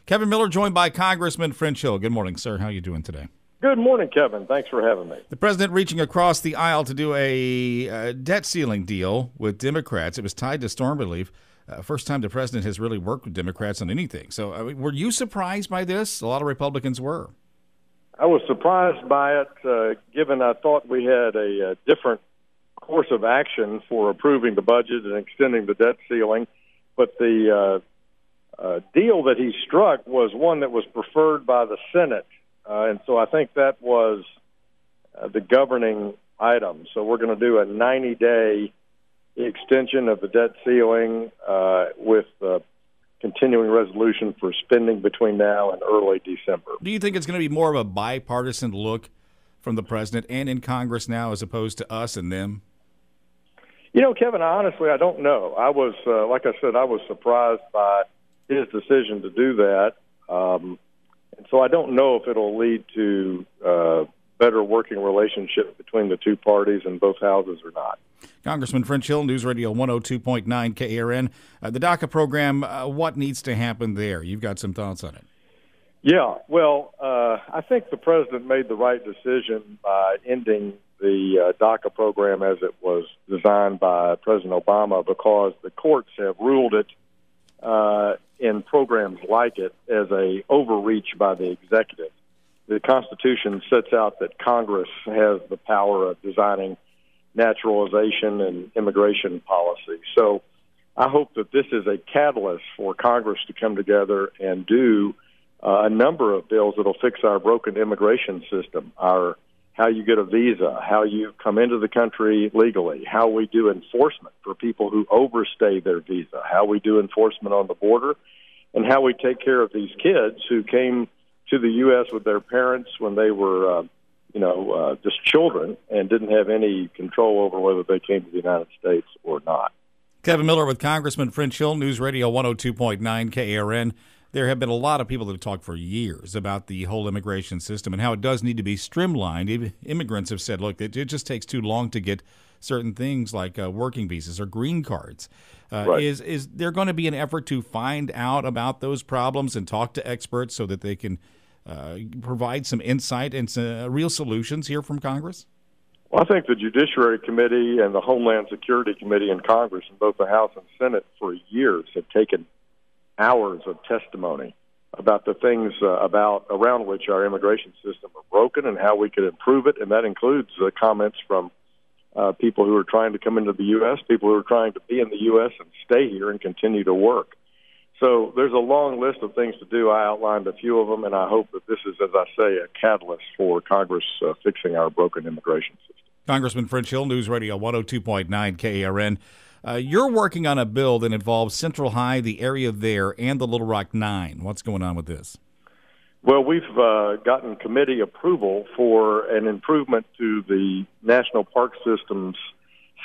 Kevin Miller joined by Congressman French Hill. Good morning, sir. How are you doing today? Good morning, Kevin. Thanks for having me. The president reaching across the aisle to do a debt ceiling deal with Democrats. It was tied to storm relief. First time the president has really worked with Democrats on anything. So were you surprised by this? A lot of Republicans were. I was surprised by it, given I thought we had a different course of action for approving the budget and extending the debt ceiling. But the deal that he struck was one that was preferred by the Senate. And so I think that was the governing item. So we're going to do a 90-day extension of the debt ceiling with continuing resolution for spending between now and early December. Do you think it's going to be more of a bipartisan look from the president and in Congress now as opposed to us and them? You know, Kevin, honestly, I don't know. I was, like I said, I was surprised by his decision to do that. And so I don't know if it'll lead to better working relationship between the two parties in both houses or not. Congressman French Hill, News Radio 102.9 KRN. The DACA program, what needs to happen there? You've got some thoughts on it. Yeah, well, I think the president made the right decision by ending the DACA program as it was designed by President Obama, because the courts have ruled it in programs like it as a overreach by the executive. The Constitution sets out that Congress has the power of designing naturalization and immigration policy. So I hope that this is a catalyst for Congress to come together and do a number of bills that will fix our broken immigration system, how you get a visa, how you come into the country legally, how we do enforcement for people who overstay their visa, how we do enforcement on the border, and how we take care of these kids who came to the U.S. with their parents when they were, just children and didn't have any control over whether they came to the United States or not. Kevin Miller with Congressman French Hill, News Radio 102.9 KRN. There have been a lot of people that have talked for years about the whole immigration system and how it does need to be streamlined. Immigrants have said, look, it just takes too long to get certain things like working visas or green cards. Right. Is there going to be an effort to find out about those problems and talk to experts so that they can provide some insight and some real solutions here from Congress? Well, I think the Judiciary Committee and the Homeland Security Committee in Congress, in both the House and Senate, for years have taken hours of testimony about the things around which our immigration system are broken and how we could improve it, and that includes comments from people who are trying to come into the U.S., people who are trying to be in the U.S. and stay here and continue to work. So there's a long list of things to do. I outlined a few of them, and I hope that this is, as I say, a catalyst for Congress fixing our broken immigration system. Congressman French Hill, News Radio 102.9 KRN. You're working on a bill that involves Central High, the area there, and the Little Rock 9. What's going on with this? Well, we've gotten committee approval for an improvement to the National Park System's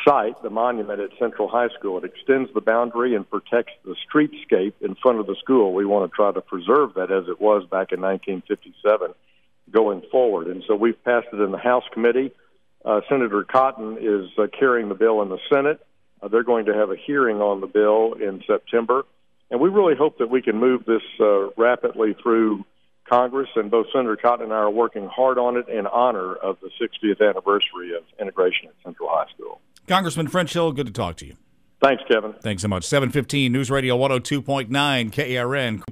site, the monument at Central High School. It extends the boundary and protects the streetscape in front of the school. We want to try to preserve that as it was back in 1957 going forward. And so we've passed it in the House committee. Senator Cotton is carrying the bill in the Senate. They're going to have a hearing on the bill in September. And we really hope that we can move this rapidly through Congress, and both Senator Cotton and I are working hard on it in honor of the 60th anniversary of integration at Central High School. Congressman French Hill, good to talk to you. Thanks, Kevin. Thanks so much. 7:15 News Radio 102.9 KRN.